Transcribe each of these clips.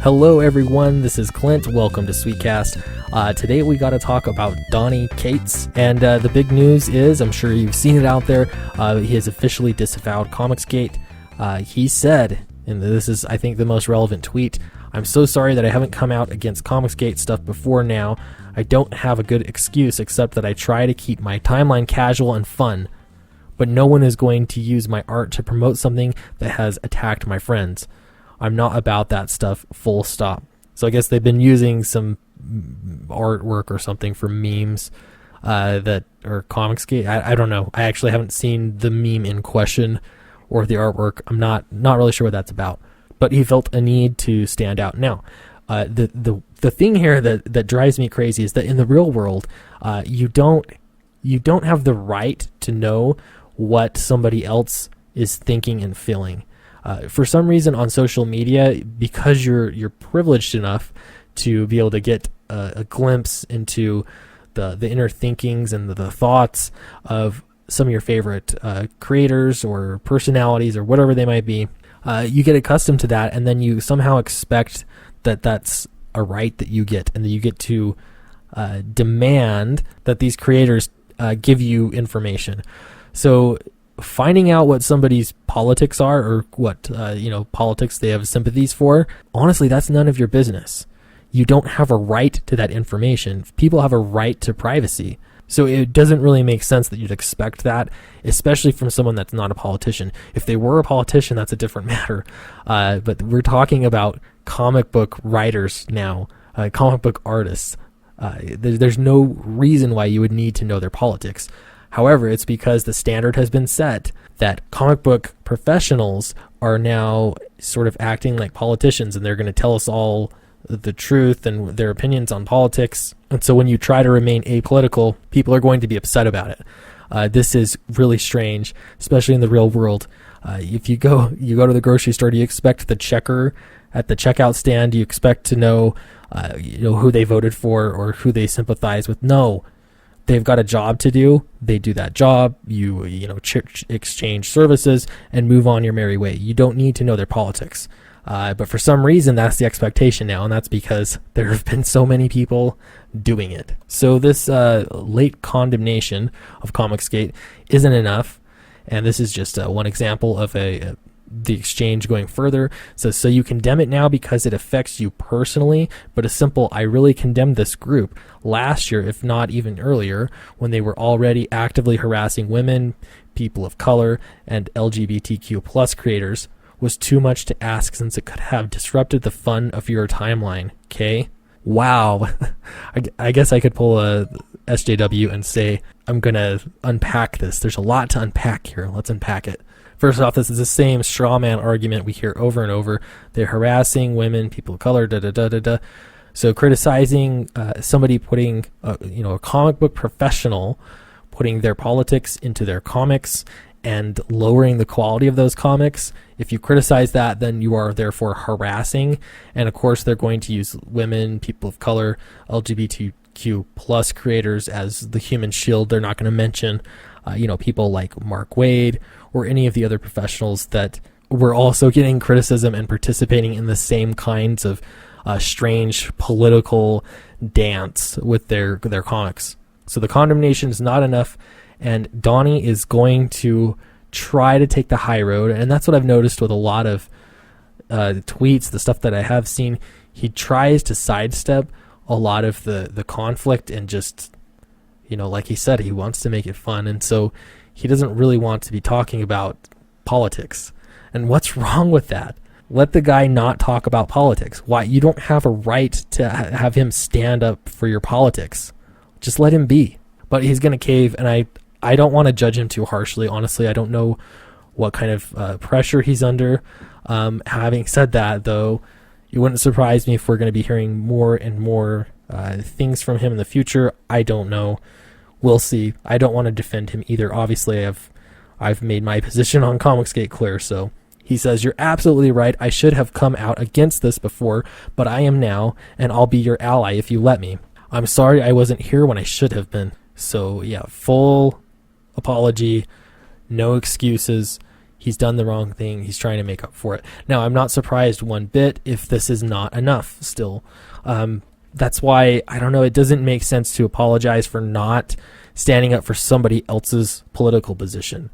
Hello everyone, this is Clint. Welcome to Sweetcast. Today we got to talk about Donny Cates, and the big news is, I'm sure you've seen it out there, he has officially disavowed Comicsgate. He said, and this is I think the most relevant tweet, "I'm so sorry that I haven't come out against Comicsgate stuff before now. I don't have a good excuse except that I try to keep my timeline casual and fun, but no one is going to use my art to promote something that has attacked my friends. I'm not about that stuff, full stop." So I guess they've been using some artwork or something for memes that are Comicsgate. I don't know. I actually haven't seen the meme in question or the artwork. I'm not really sure what that's about. But he felt a need to stand out. Now, the thing here that drives me crazy is that in the real world, you don't have the right to know what somebody else is thinking and feeling. For some reason on social media, because you're privileged enough to be able to get a glimpse into the inner thinkings and the thoughts of some of your favorite creators or personalities or whatever they might be, you get accustomed to that, and then you somehow expect that that's a right that you get, and that you get to demand that these creators give you information. So finding out what somebody's politics are, or what politics they have sympathies for, honestly, that's none of your business. You don't have a right to that information. People have a right to privacy. So it doesn't really make sense that you'd expect that, especially from someone that's not a politician. If they were a politician, that's a different matter. But we're talking about comic book writers now, comic book artists. There's no reason why you would need to know their politics. However, it's because the standard has been set that comic book professionals are now sort of acting like politicians, and they're going to tell us all the truth and their opinions on politics. And so when you try to remain apolitical, people are going to be upset about it. This is really strange, especially in the real world. If you go to the grocery store, do you expect the checker at the checkout stand? Do you expect to know, who they voted for or who they sympathize with? No. They've got a job to do. They do that job. You exchange services and move on your merry way. You don't need to know their politics. But for some reason, that's the expectation now, and that's because there have been so many people doing it. So this late condemnation of Comicsgate isn't enough, and this is just one example of the exchange going further. So you condemn it now because it affects you personally, but a simple "I really condemn this group" last year, if not even earlier, when they were already actively harassing women, people of color, and LGBTQ plus creators, was too much to ask, since it could have disrupted the fun of your timeline. Okay? Wow. I guess I could pull a SJW and say, I'm going to unpack this. There's a lot to unpack here. Let's unpack it. First off, this is the same straw man argument we hear over and over. They're harassing women, people of color, da-da-da-da-da. So criticizing somebody putting, a comic book professional putting their politics into their comics and lowering the quality of those comics, if you criticize that, then you are therefore harassing. And of course, they're going to use women, people of color, LGBTQ plus creators as the human shield. They're not going to mention, people like Mark Waid or any of the other professionals that were also getting criticism and participating in the same kinds of strange political dance with their comics. So the condemnation is not enough, and Donny is going to try to take the high road, and that's what I've noticed with a lot of tweets, the stuff that I have seen. He tries to sidestep a lot of the conflict and just, like he said, he wants to make it fun, and so he doesn't really want to be talking about politics. And what's wrong with that? Let the guy not talk about politics. Why? You don't have a right to have him stand up for your politics. Just let him be. But he's going to cave, and I don't want to judge him too harshly. Honestly, I don't know what kind of pressure he's under. Having said that, though, it wouldn't surprise me if we're going to be hearing more and more things from him in the future. I don't know. We'll see. I don't want to defend him either. Obviously, I've made my position on Comicsgate clear, so he says, "You're absolutely right. I should have come out against this before, but I am now, and I'll be your ally if you let me. I'm sorry I wasn't here when I should have been." So yeah, full apology, no excuses. He's done the wrong thing. He's trying to make up for it. Now, I'm not surprised one bit if this is not enough still. That's why, I don't know, it doesn't make sense to apologize for not standing up for somebody else's political position.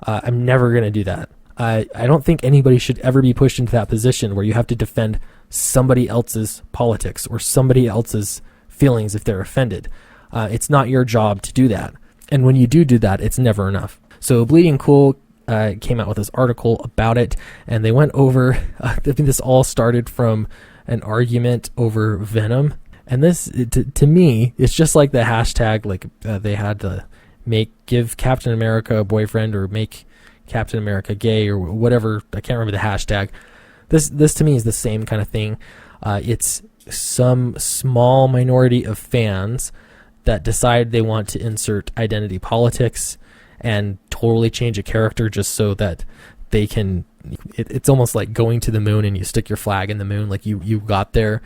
I'm never going to do that. I don't think anybody should ever be pushed into that position where you have to defend somebody else's politics or somebody else's feelings if they're offended. It's not your job to do that. And when you do that, it's never enough. So Bleeding Cool came out with this article about it, and they went over, I think this all started from an argument over Venom. And this, to me, it's just like the hashtag, like they had to give Captain America a boyfriend or make Captain America gay or whatever. I can't remember the hashtag. This to me is the same kind of thing. It's some small minority of fans that decide they want to insert identity politics and totally change a character just so that they can. It's almost like going to the moon and you stick your flag in the moon, like you got there.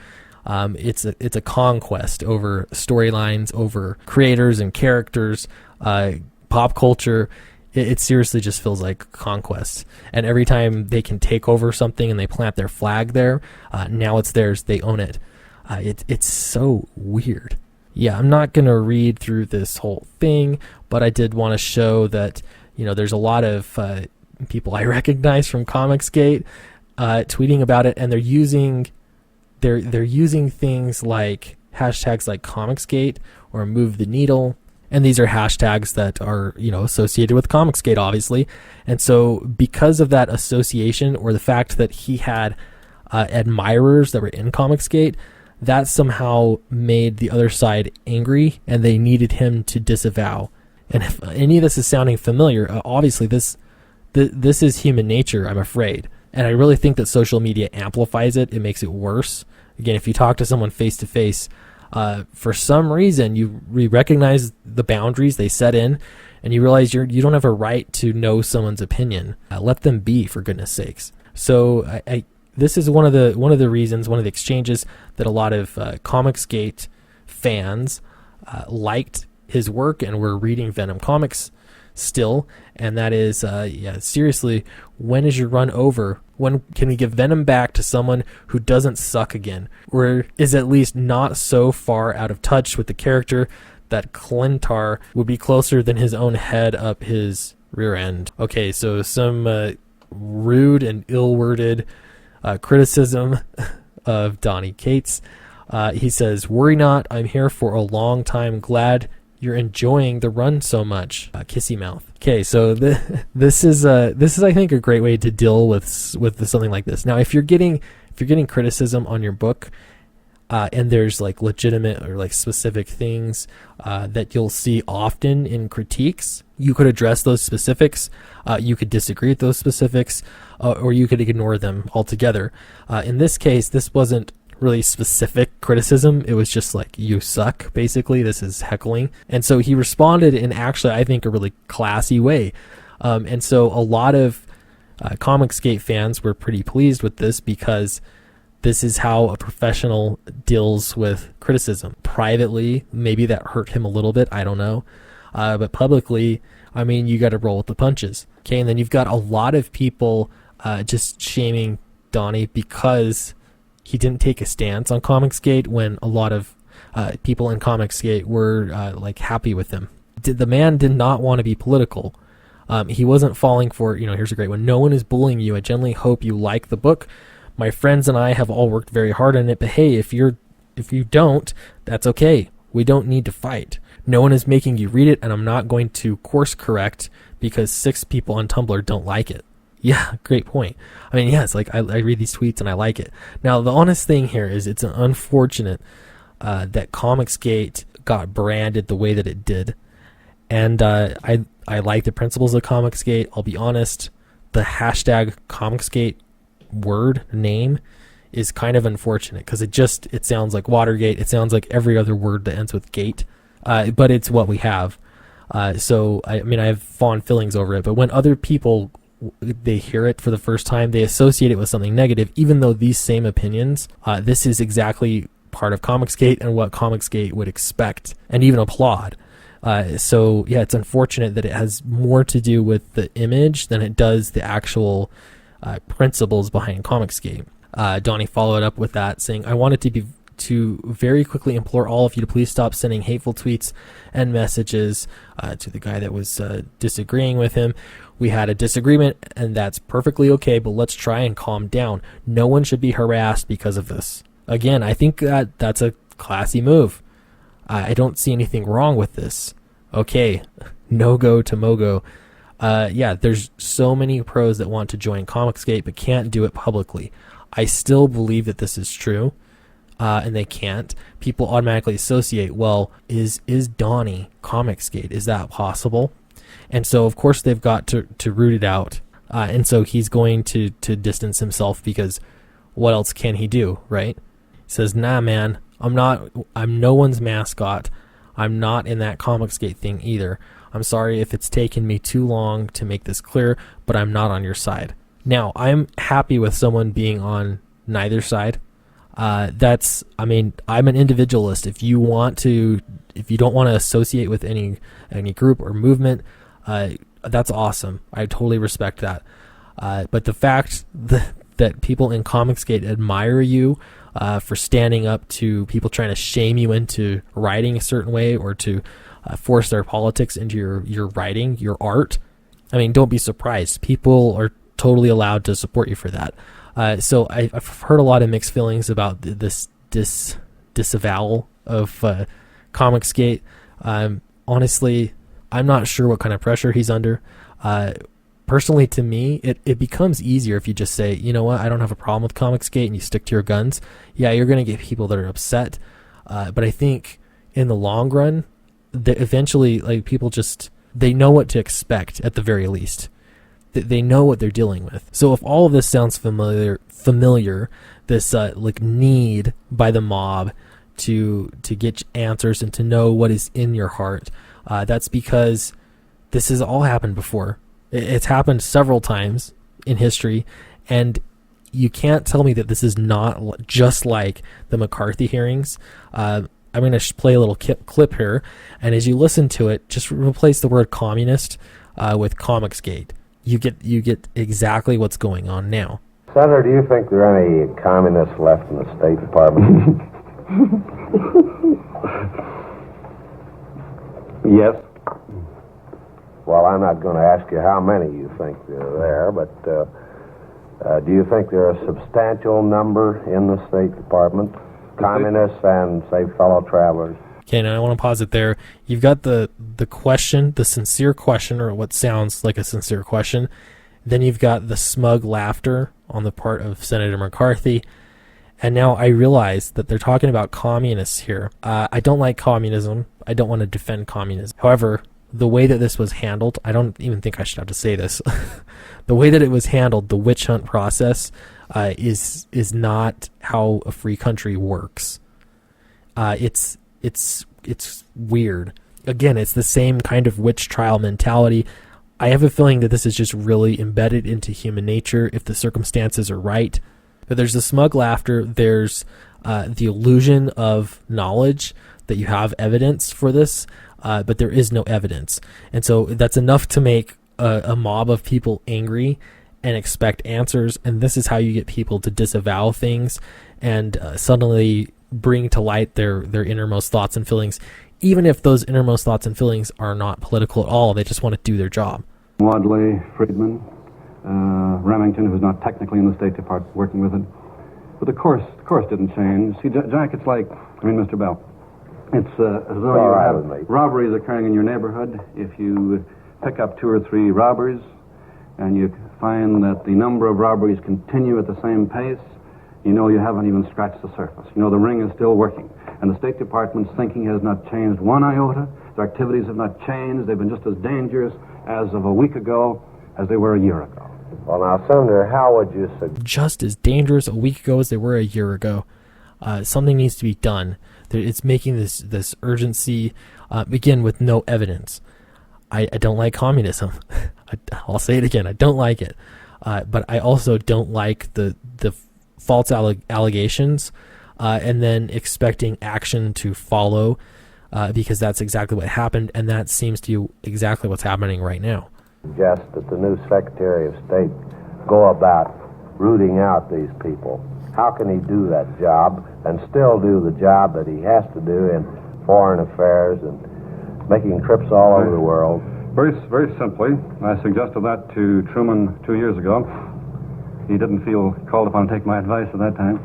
It's a conquest over storylines, over creators and characters, pop culture. It seriously just feels like conquest. And every time they can take over something and they plant their flag there, now it's theirs. They own it. It's so weird. Yeah, I'm not going to read through this whole thing, but I did want to show that, there's a lot of people I recognize from Comicsgate tweeting about it, and they're using things like hashtags like Comicsgate or Move the Needle, and these are hashtags that are associated with Comicsgate, obviously. And so because of that association, or the fact that he had admirers that were in Comicsgate, that somehow made the other side angry, and they needed him to disavow. And if any of this is sounding familiar, obviously this is human nature, I'm afraid. And I really think that social media amplifies it. It makes it worse. Again, if you talk to someone face to face, for some reason you recognize the boundaries they set in, and you realize you don't have a right to know someone's opinion. Let them be, for goodness sakes. So this is one of the reasons, one of the exchanges that a lot of Comicsgate fans liked his work and were reading Venom comics still, and that is, seriously, when is your run over? When can we give Venom back to someone who doesn't suck again, or is at least not so far out of touch with the character that Clintar would be closer than his own head up his rear end? Okay, so some rude and ill-worded criticism of Donny Cates. He says, "Worry not, I'm here for a long time. Glad you're enjoying the run so much." Kissy mouth. Okay, so this is I think a great way to deal with something like this. Now, if you're getting criticism on your book, and there's like legitimate or like specific things that you'll see often in critiques, you could address those specifics. You could disagree with those specifics, or you could ignore them altogether. In this case, this wasn't really specific criticism. It was just like, you suck, basically. This is heckling. And so he responded in actually, I think, a really classy way. And so a lot of Comicsgate fans were pretty pleased with this, because this is how a professional deals with criticism. Privately, maybe that hurt him a little bit, I don't know. But publicly, I mean, you got to roll with the punches. Okay, and then you've got a lot of people just shaming Donny because he didn't take a stance on Comicsgate, when a lot of people in Comicsgate were like happy with him. The man did not want to be political. He wasn't falling for, here's a great one. "No one is bullying you. I genuinely hope you like the book. My friends and I have all worked very hard on it, but hey, if you don't, that's okay. We don't need to fight. No one is making you read it, and I'm not going to course correct because 6 people on Tumblr don't like it." Yeah, great point. I mean, yes, like I read these tweets and I like it. Now, the honest thing here is it's unfortunate that Comicsgate got branded the way that it did. And I like the principles of Comicsgate. I'll be honest, the hashtag Comicsgate word name is kind of unfortunate, because it sounds like Watergate. It sounds like every other word that ends with gate. But it's what we have. So, I mean, I have fond feelings over it. But when other people, they hear it for the first time, they associate it with something negative, even though these same opinions, this is exactly part of Comicsgate and what Comicsgate would expect and even applaud. So yeah, it's unfortunate that it has more to do with the image than it does the actual principles behind Comicsgate. Donny followed up with that, saying, "I wanted to very quickly implore all of you to please stop sending hateful tweets and messages to the guy that was disagreeing with him. We had a disagreement, and that's perfectly okay, but let's try and calm down. No one should be harassed because of this." Again, I think that's a classy move. I don't see anything wrong with this. Okay, no go to Mogo. Yeah, there's so many pros that want to join Comicsgate but can't do it publicly. I still believe that this is true, and they can't. People automatically associate, well, is Donny Comicsgate? Is that possible? And so, of course, they've got to root it out. And so he's going to distance himself, because what else can he do, right? He says, nah, man, I'm no one's mascot. I'm not in that Comicsgate thing either. I'm sorry if it's taken me too long to make this clear, but I'm not on your side. Now, I'm happy with someone being on neither side. I'm an individualist. If you don't want to associate with any group or movement, that's awesome. I totally respect that. But the fact that people in Comicsgate admire you for standing up to people trying to shame you into writing a certain way, or to force their politics into your writing, your art, I mean, don't be surprised. People are totally allowed to support you for that. So I've heard a lot of mixed feelings about this disavowal of Comicsgate. Honestly, I'm not sure what kind of pressure he's under. Personally, to me, it becomes easier if you just say, you know what, I don't have a problem with Comicsgate, and you stick to your guns. Yeah, you're going to get people that are upset. But I think in the long run, eventually, like, people they know what to expect at the very least. They know what they're dealing with. So if all of this sounds familiar, this need by the mob to get answers and to know what is in your heart, that's because this has all happened before. It's happened several times in history, and you can't tell me that this is not just like the McCarthy hearings. I'm going to play a little clip here, and as you listen to it, just replace the word communist with Comicsgate. You get exactly what's going on now. Senator, do you think there are any communists left in the State Department? Yes. Well, I'm not going to ask you how many you think are there, but do you think there are a substantial number in the State Department, communists and, say, fellow travelers? Okay, now I want to pause it there. You've got the question, the sincere question, or what sounds like a sincere question. Then you've got the smug laughter on the part of Senator McCarthy. And now I realize that they're talking about communists here. I don't like communism. I don't want to defend communism. However, the way that this was handled, I don't even think I should have to say this. The way that it was handled, the witch hunt process, is not how a free country works. It's weird. Again, it's the same kind of witch trial mentality. I have a feeling that this is just really embedded into human nature if the circumstances are right. But there's the smug laughter. There's the illusion of knowledge that you have evidence for this, but there is no evidence. And so that's enough to make a mob of people angry and expect answers. And this is how you get people to disavow things and suddenly bring to light their innermost thoughts and feelings, even if those innermost thoughts and feelings are not political at all. They just want to do their job. Wadley, Friedman, Remington, who's not technically in the State Department, working with it. But the course didn't change. See, Jack, it's like, Mr. Bell, it's as though you have robberies occurring in your neighborhood. If you pick up 2 or 3 robbers and you find that the number of robberies continue at the same pace, you know you haven't even scratched the surface. You know the ring is still working. And the State Department's thinking has not changed one iota. Their activities have not changed. They've been just as dangerous as of a week ago as they were a year ago. Well, now, Senator, how would you suggest... Just as dangerous a week ago as they were a year ago. Something needs to be done. It's making this urgency begin with no evidence. I don't like communism. I'll say it again. I don't like it. But I also don't like the false allegations and then expecting action to follow because that's exactly what happened, and that seems to be exactly what's happening right now. Suggest that the new Secretary of State go about rooting out these people. How can he do that job and still do the job that he has to do in foreign affairs and making trips all over the world? Very, very simply, I suggested that to Truman 2 years ago. He didn't feel called upon to take my advice at that time.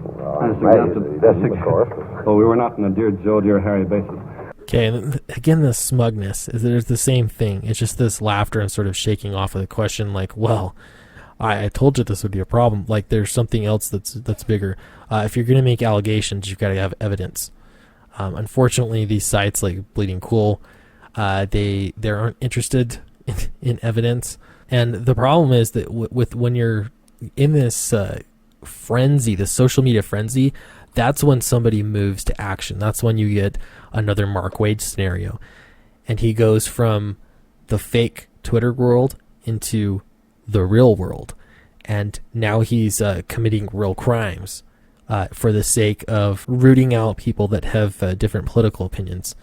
Well, I'm amazed that he didn't, of course. Well, we were not on a dear Joe, dear Harry basis. Okay, and again, the smugness is there's the same thing. It's just this laughter and sort of shaking off of the question, like, well, I told you this would be a problem. Like, there's something else that's bigger. If you're going to make allegations, you've got to have evidence. Unfortunately, these sites like Bleeding Cool, they aren't interested in evidence. And the problem is that with when you're in this frenzy, the social media frenzy, that's when somebody moves to action. That's when you get another Mark Waid scenario. And he goes from the fake Twitter world into the real world. And now he's committing real crimes for the sake of rooting out people that have different political opinions.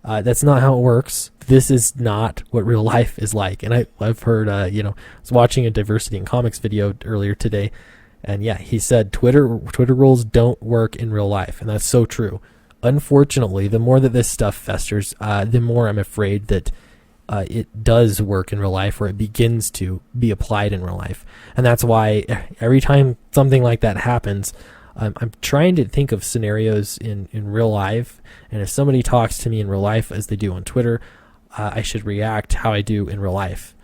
That's not how it works. This is not what real life is like. And I've heard, I was watching a Diversity in Comics video earlier today. And yeah, he said Twitter rules don't work in real life. And that's so true. Unfortunately, the more that this stuff festers, the more I'm afraid that it does work in real life, or it begins to be applied in real life. And that's why every time something like that happens, I'm trying to think of scenarios in real life. And if somebody talks to me in real life as they do on Twitter, I should react how I do in real life.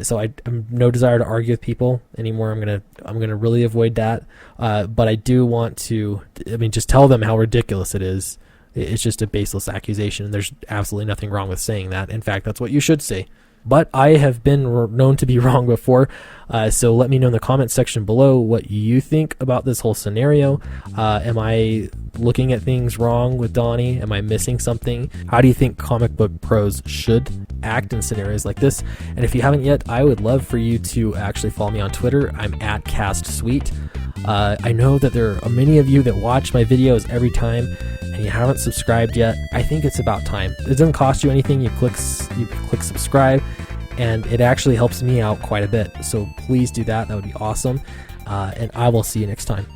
So I'm no desire to argue with people anymore. I'm gonna really avoid that. But I do want to, just tell them how ridiculous it is. It's just a baseless accusation, and there's absolutely nothing wrong with saying that. In fact, that's what you should say. But I have been known to be wrong before, so let me know in the comments section below what you think about this whole scenario. Am I looking at things wrong with Donny? Am I missing something? How do you think comic book pros should act in scenarios like this? And if you haven't yet, I would love for you to actually follow me on Twitter. I'm at CastSweet. I know that there are many of you that watch my videos every time, and you haven't subscribed yet. I think it's about time. It doesn't cost you anything. You click subscribe, and it actually helps me out quite a bit. So please do that. That would be awesome. And I will see you next time.